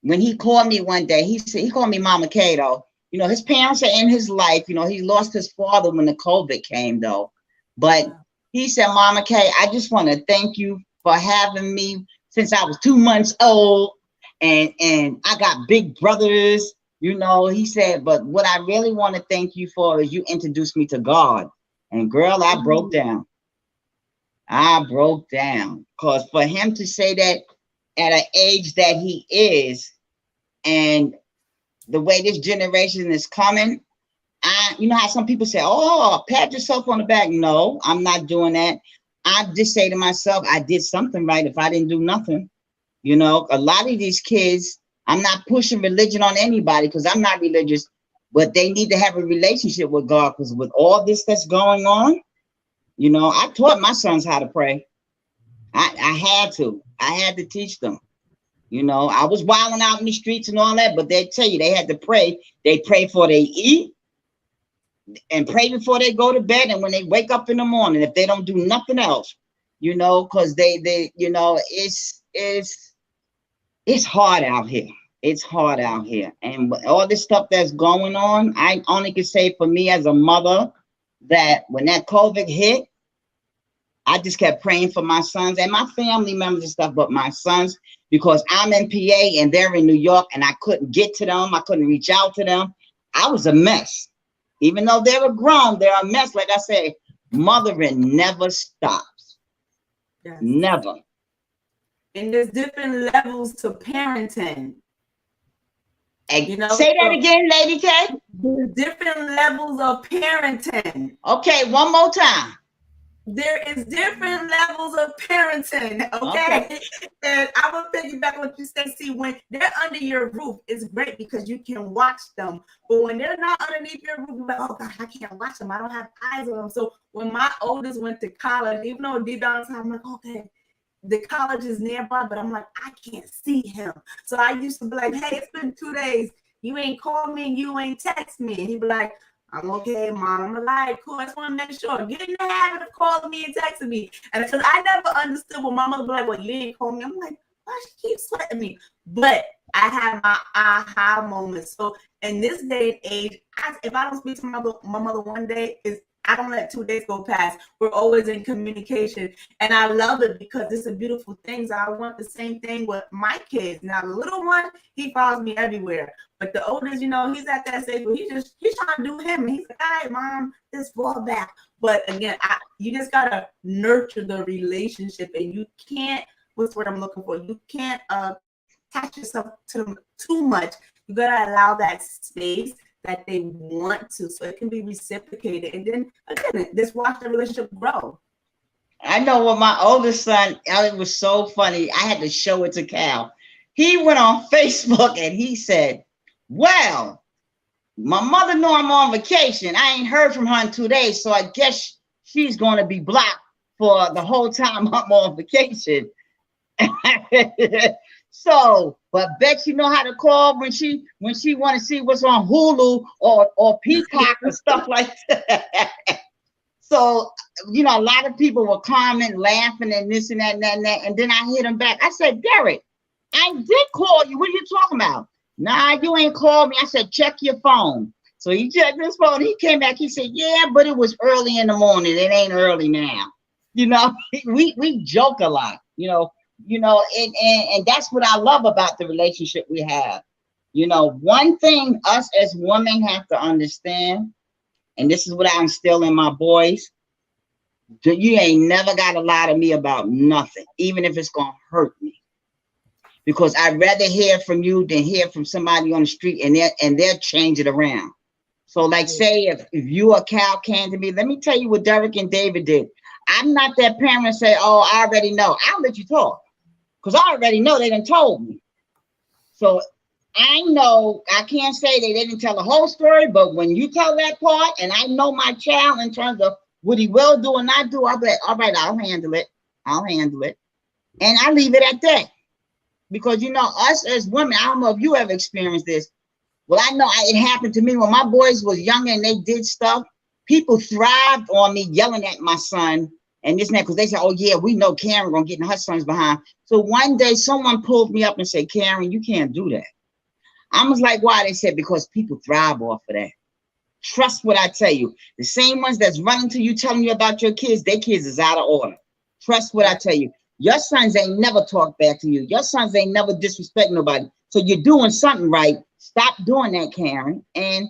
when he called me one day, he called me Mama Kato. You know, his parents are in his life. You know, he lost his father when the COVID came, though. But he said, Mama K, I just want to thank you for having me since I was 2 months old. And I got big brothers, you know. He said, but what I really want to thank you for is you introduced me to God. And girl, I broke down. I broke down. Because for him to say that at an age that he is, and the way this generation is coming, you know how some people say, oh, pat yourself on the back. No, I'm not doing that. I just say to myself, I did something right if I didn't do nothing. You know, a lot of these kids, I'm not pushing religion on anybody because I'm not religious, but they need to have a relationship with God, because with all this that's going on, you know, I taught my sons how to pray. I had to teach them. You know, I was wilding out in the streets and all that, but they tell you they had to pray. They pray before they eat and pray before they go to bed. And when they wake up in the morning, if they don't do nothing else, you know, because they, you know, it's hard out here. It's hard out here. And all this stuff that's going on, I only can say for me as a mother that when that COVID hit, I just kept praying for my sons and my family members and stuff, but my sons, because I'm in PA and they're in New York and I couldn't get to them. I couldn't reach out to them. I was a mess. Even though they were grown, they're a mess. Like I say, mothering never stops. Yes. Never. And there's different levels to parenting. And you know, say that again, Lady K. There's different levels of parenting. Okay, one more time. There is different levels of parenting, okay? And I will piggyback what you say. See, when they're under your roof, it's great because you can watch them. But when they're not underneath your roof, you're like, oh gosh, I can't watch them. I don't have eyes on them. So when my oldest went to college, even though deep down inside, I'm like, okay, the college is nearby, but I'm like, I can't see him. So I used to be like, hey, it's been 2 days. You ain't called me and you ain't text me. And he'd be like, I'm okay, Mom. I'm like, cool. I just want to make sure. Get in the habit of calling me and texting me. And because I never understood when my mother was like, well, you didn't call me. I'm like, why she keeps sweating me? But I have my aha moments. So in this day and age, if I don't speak to my mother one day, I don't let 2 days go past. We're always in communication. And I love it because it's a beautiful thing. So I want the same thing with my kids. Now, the little one, he follows me everywhere. But the oldest, you know, he's at that stage where he's trying to do him. And he's like, all right, Mom, just fall back. But again, you just got to nurture the relationship. And you can't, what's what I'm looking for? You can't attach yourself to them too much. You got to allow that space that they want to, so it can be reciprocated. And then again, just watch the relationship grow. I know with my oldest son, it was so funny. I had to show it to Cal. He went on Facebook and he said, well, my mother know I'm on vacation. I ain't heard from her in 2 days, so I guess she's going to be blocked for the whole time I'm on vacation. So, but bet you know how to call when she want to see what's on Hulu or Peacock or stuff like that. So, you know, a lot of people were commenting, laughing, and this and that and that and that. And then I hit him back. I said, Derek, I did call you. What are you talking about? Nah, you ain't called me. I said, check your phone. So he checked his phone. He came back. He said, yeah, but it was early in the morning. It ain't early now. You know, we joke a lot, you know, and that's what I love about the relationship we have. You know, one thing us as women have to understand, and this is what I instill in my boys, you ain't never got to lie to me about nothing, even if it's going to hurt me. Because I'd rather hear from you than hear from somebody on the street and they'll change it around. So like say if you or Cal came to me, let me tell you what Derek and David did. I'm not that parent say, oh, I already know. I'll let you talk. Because I already know they done told me. So I know I can't say they didn't tell the whole story, but when you tell that part, and I know my child in terms of what he will do and not do, I'll be like, all right, I'll handle it. I'll handle it. And I leave it at that. Because, you know, us as women, I don't know if you ever experienced this. Well, I know it happened to me when my boys was younger and they did stuff. People thrived on me yelling at my son and this and that, because they said, oh, yeah, we know Karen gonna get in her son's behind. So one day someone pulled me up and said, Karen, you can't do that. I was like, why? They said, because people thrive off of that. Trust what I tell you. The same ones that's running to you, telling you about your kids, their kids is out of order. Trust what I tell you. Your sons ain't never talk back to you. Your sons ain't never disrespect nobody. So you're doing something right. Stop doing that, Karen. And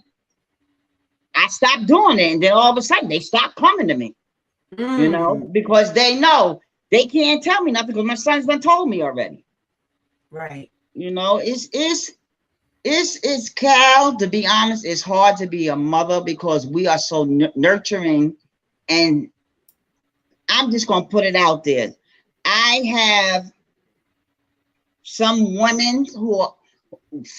I stopped doing it. And then all of a sudden, they stopped coming to me. You know, because they know they can't tell me nothing because my son's done told me already. Right. You know, it's Cal, to be honest, it's hard to be a mother because we are so nurturing. And I'm just going to put it out there. I have some women who are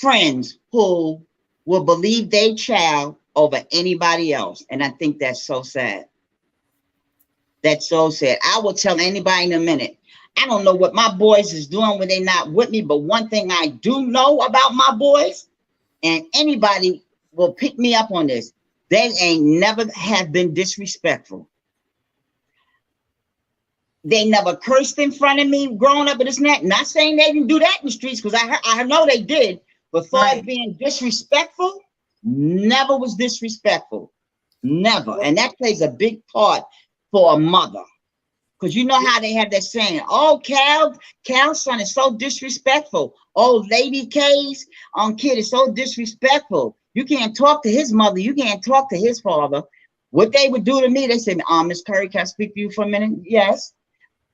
friends who will believe their child over anybody else. And I think that's so sad. That's so sad. I will tell anybody in a minute. I don't know what my boys is doing when they're not with me, but one thing I do know about my boys, and anybody will pick me up on this, they ain't never have been disrespectful. They never cursed in front of me growing up, and this and that. Not saying they didn't do that in the streets, because I know they did, but for being disrespectful, never was disrespectful. Never. And that plays a big part for a mother. Because you know how they have that saying, oh, Cal's son is so disrespectful. Oh, Lady K's kid is so disrespectful. You can't talk to his mother. You can't talk to his father. What they would do to me, they said, Miss Curry, can I speak to you for a minute? Yes.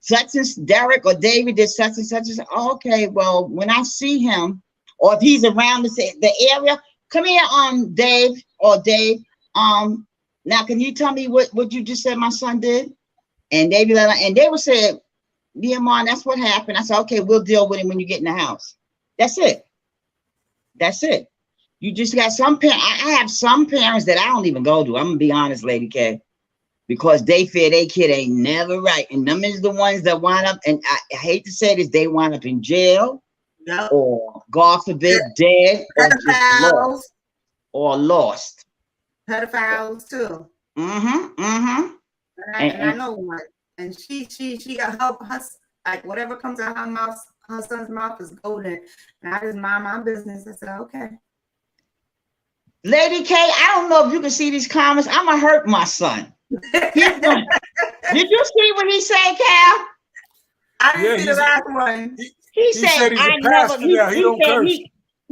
Such as Derek or David did such and such. Oh, okay, well, when I see him, or if he's around the area, come here, Dave or Dave. Now, can you tell me what you just said my son did? And they be like, and they would say, yeah, Mom, that's what happened. I said, okay, we'll deal with it when you get in the house. That's it. That's it. You just got some parents. I have some parents that I don't even go to. I'm gonna be honest, Lady K, because they fear their kid ain't never right. And them is the ones that wind up, and I hate to say this, they wind up in jail, or God forbid, dead, or just lost. Pedophiles too. And I know one. And she got her like whatever comes out her mouth, her son's mouth is golden. And I just mind my business. I said, okay. Lady K, I don't know if you can see these comments. I'm gonna hurt my son. Did you see what he said, Cal? I didn't see the last one. He said he's a pastor now. He don't curse.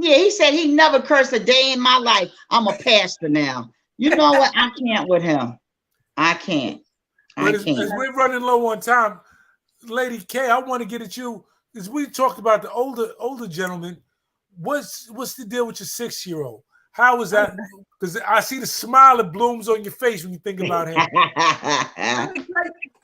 He said he never cursed a day in my life. I'm a pastor now. You know what? I can't with him. I can't. As we're running low on time, Lady K, I want to get at you, as we talked about the older gentleman. What's the deal with your 6-year-old? How is that? Because I see the smile that blooms on your face when you think about him.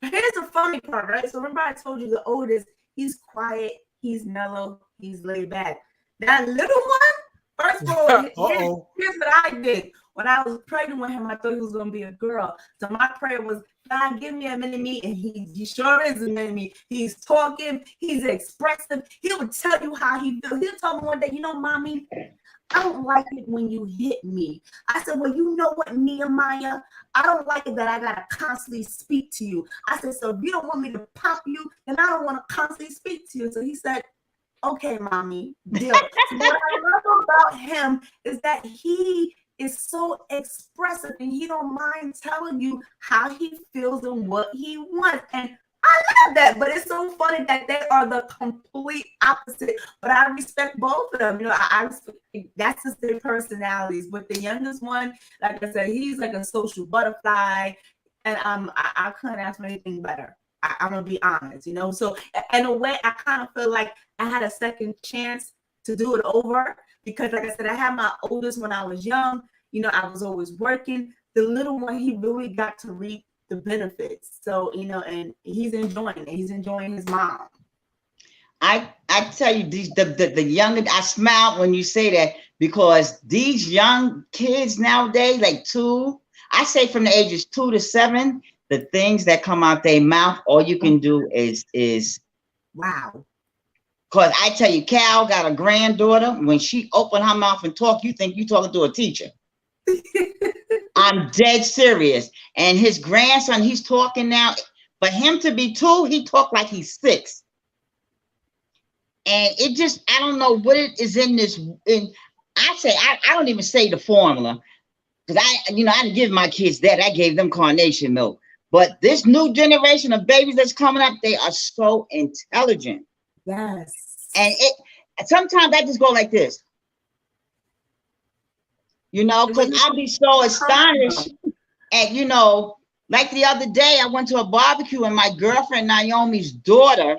Here's the funny part, right? So remember I told you the oldest, he's quiet, he's mellow, he's laid back. That little one, first of all, here's what I did. When I was pregnant with him, I thought he was going to be a girl. So my prayer was, God, give me a mini-me. And he sure is a mini-me. He's talking. He's expressive. He would tell you how he feels. He'll tell me one day, you know, Mommy, I don't like it when you hit me. I said, well, you know what, Nehemiah? I don't like it that I got to constantly speak to you. I said, so if you don't want me to pop you, then I don't want to constantly speak to you. So he said, okay, Mommy, deal. So what I love about him is that he is so expressive and he don't mind telling you how he feels and what he wants. And I love that, but it's so funny that they are the complete opposite. But I respect both of them. You know, I respect, that's just their personalities. But the youngest one, like I said, he's like a social butterfly, and I couldn't ask for anything better. I'm gonna be honest, you know. So in a way, I kind of feel like I had a second chance to do it over, because like I said, I had my oldest when I was young. You know, I was always working. The little one, he really got to reap the benefits. So, you know, and he's enjoying it. He's enjoying his mom. I tell you, the younger, I smile when you say that, because these young kids nowadays, like I say from the ages 2 to 7, the things that come out their mouth, all you can do is wow. Because I tell you, Cal got a granddaughter. When she opened her mouth and talk, you think you talking to a teacher. I'm dead serious. And his grandson, he's talking now. For him to be 2, he talk like he's 6. And it just, I don't know what it is in this. I don't even say the formula, because I didn't give my kids that. I gave them carnation milk. But this new generation of babies that's coming up, they are so intelligent. Yes. And sometimes I just go like this, because I'll be so astonished at, like the other day, I went to a barbecue and my girlfriend Naomi's daughter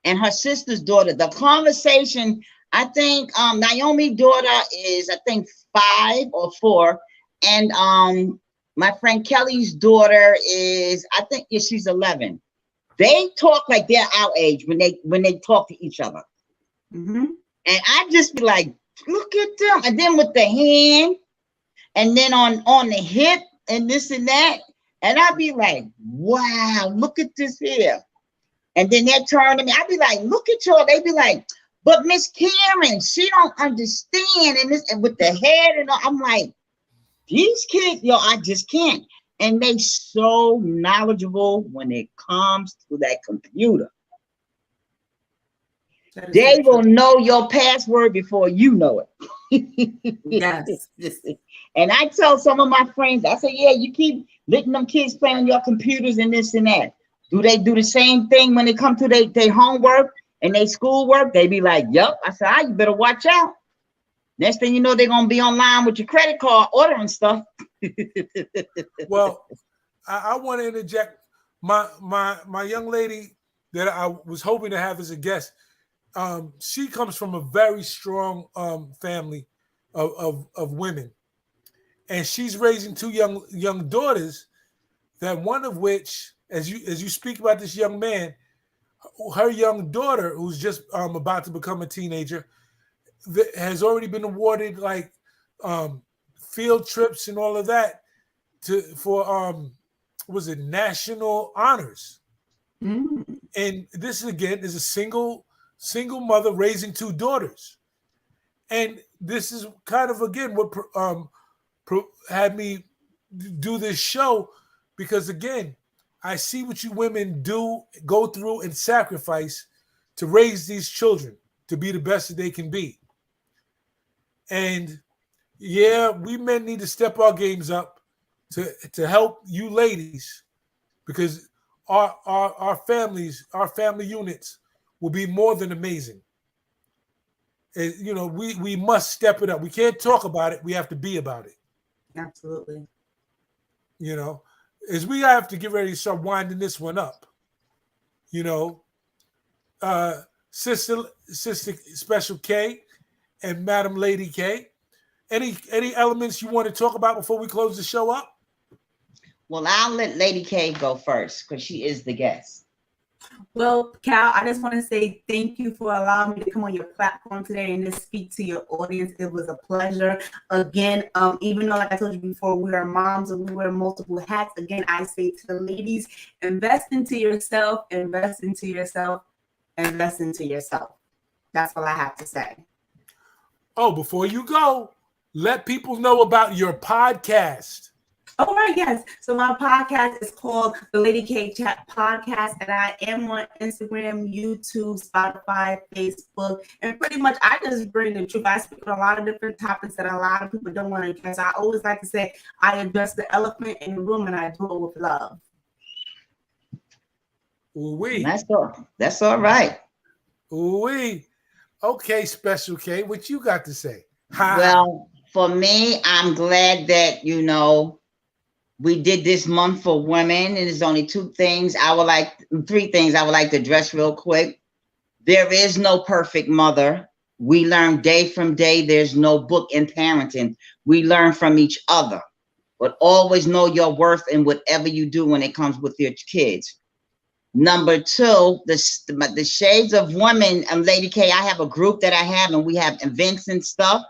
and her sister's daughter, the conversation, I think Naomi's daughter is, 5 or 4. And my friend Kelly's daughter is, she's 11. They talk like they're our age when they talk to each other. Mm-hmm. And I just be like, look at them. And then with the hand, and then on the hip and this and that. And I'd be like, wow, look at this here. And then they turn to me. I'd be like, look at y'all. They'd be like, but Miss Karen, she don't understand. And with the head and all, I'm like, these kids, I just can't. And they so knowledgeable when it comes to that computer. They will know your password before you know it. Yes. And I tell some of my friends, I say, yeah, you keep letting them kids play on your computers and this and that. Do they do the same thing when it comes to their homework and their schoolwork? They be like, yep. I said, you better watch out. Next thing you know, they're going to be online with your credit card ordering stuff. Well, I want to interject. My young lady that I was hoping to have as a guest, she comes from a very strong family of women, and she's raising 2 young daughters. That one of which, as you speak about this young man, her young daughter, who's just about to become a teenager, has already been awarded like field trips and all of that for was it national honors. Mm. And this again is a single mother raising 2 daughters, and this is kind of again what had me do this show, because again I see what you women go through and sacrifice to raise these children to be the best that they can be. And yeah, we men need to step our games up to help you ladies, because our families, our family units will be more than amazing. And, we must step it up. We can't talk about it. We have to be about it. Absolutely. As we have to get ready to start winding this one up. Sister Special K and Madam Lady K, any elements you want to talk about before we close the show up? Well, I'll let Lady K go first because she is the guest. Well, Cal, I just want to say thank you for allowing me to come on your platform today and just speak to your audience. It was a pleasure. Again, even though, like I told you before, we are moms and we wear multiple hats. Again, I say to the ladies, invest into yourself, invest into yourself, invest into yourself. That's all I have to say. Oh, before you go, let people know about your podcast. All right, yes. So my podcast is called the Lady K Chat Podcast, and I am on Instagram, YouTube, Spotify, Facebook, and pretty much I just bring the truth. I speak on a lot of different topics that a lot of people don't want to address. I always like to say I address the elephant in the room, and I do it with love. Ooh-wee. That's all right. Ooh-wee. Okay, Special K, what you got to say? Hi. Well, for me, I'm glad that, we did this month for women, and there's only 3 things I would like to address real quick. There is no perfect mother. We learn day from day. There's no book in parenting. We learn from each other, but always know your worth in whatever you do when it comes with your kids. Number two, the Shades of Women, Lady K, I have a group that I have, and we have events and stuff.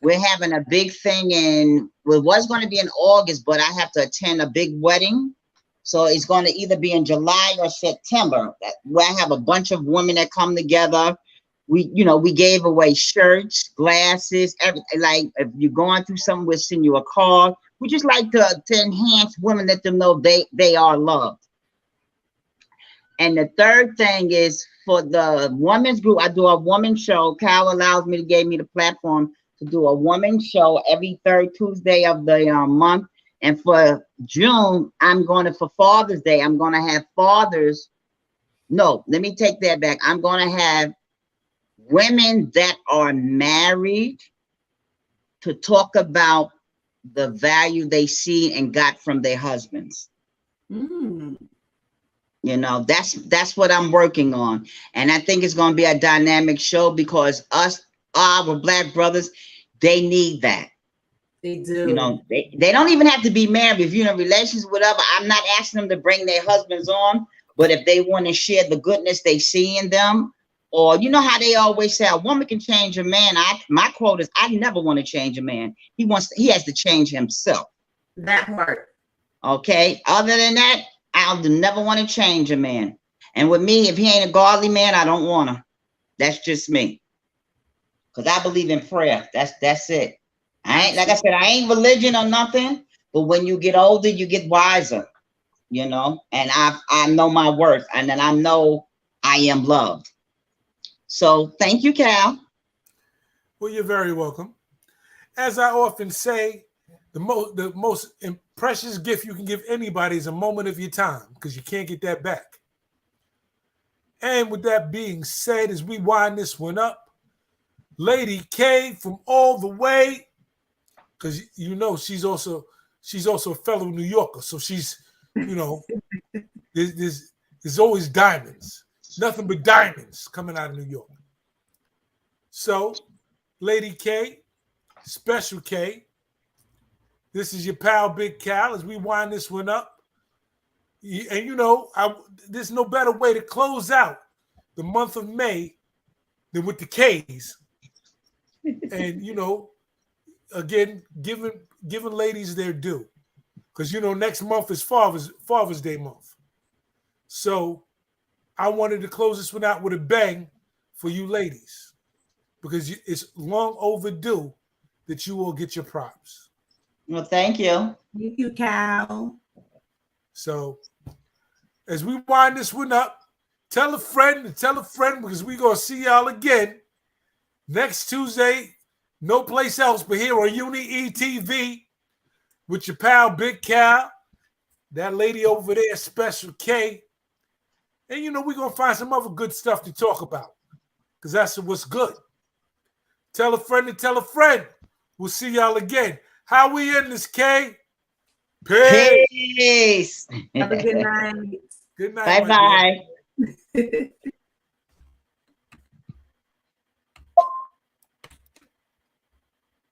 We're having a big thing it was going to be in August, but I have to attend a big wedding. So it's going to either be in July or September, where I have a bunch of women that come together. We gave away shirts, glasses, everything. Like if you're going through something, we'll send you a card. We just like to enhance women, let them know they are loved. And the third thing is for the women's group, I do a woman show. Cal gave me the platform to do a woman show every third Tuesday of the month. And for June, for Father's Day, I'm going to have fathers. No, let me take that back. I'm going to have women that are married to talk about the value they see and got from their husbands. Mm. That's what I'm working on. And I think it's going to be a dynamic show because our Black brothers, they need that. They do. They don't even have to be married. If you're in relations, whatever, I'm not asking them to bring their husbands on, but if they want to share the goodness they see in them, or you know how they always say a woman can change a man. My quote is, I never want to change a man. He has to change himself. That part. Okay. Other than that, I'll never want to change a man. And with me, if he ain't a godly man, I don't want to. That's just me. Because I believe in prayer. That's it. Like I said, I ain't religion or nothing, but when you get older, you get wiser, and I know my worth, and then I know I am loved. So thank you, Cal. Well, you're very welcome. As I often say, the most precious gift you can give anybody is a moment of your time, because you can't get that back. And with that being said, as we wind this one up, Lady K from all the way, because she's also a fellow New Yorker, so she's there's always diamonds, nothing but diamonds coming out of New York. So, Lady K, Special K, this is your pal Big Cal as we wind this one up. And there's no better way to close out the month of May than with the K's. And again, giving ladies their due, because next month is Father's Day month. So I wanted to close this one out with a bang for you ladies, because it's long overdue that you all get your props. Well, thank you. Thank you, Cal. So as we wind this one up, tell a friend, because we're gonna see y'all again next Tuesday. No place else but here on Uni ETV with your pal Big Cal, that lady over there, Special K. And we're going to find some other good stuff to talk about, because that's what's good. Tell a friend to tell a friend. We'll see y'all again. How we in this, K? Peace. Have a good night. Good night. Bye-bye.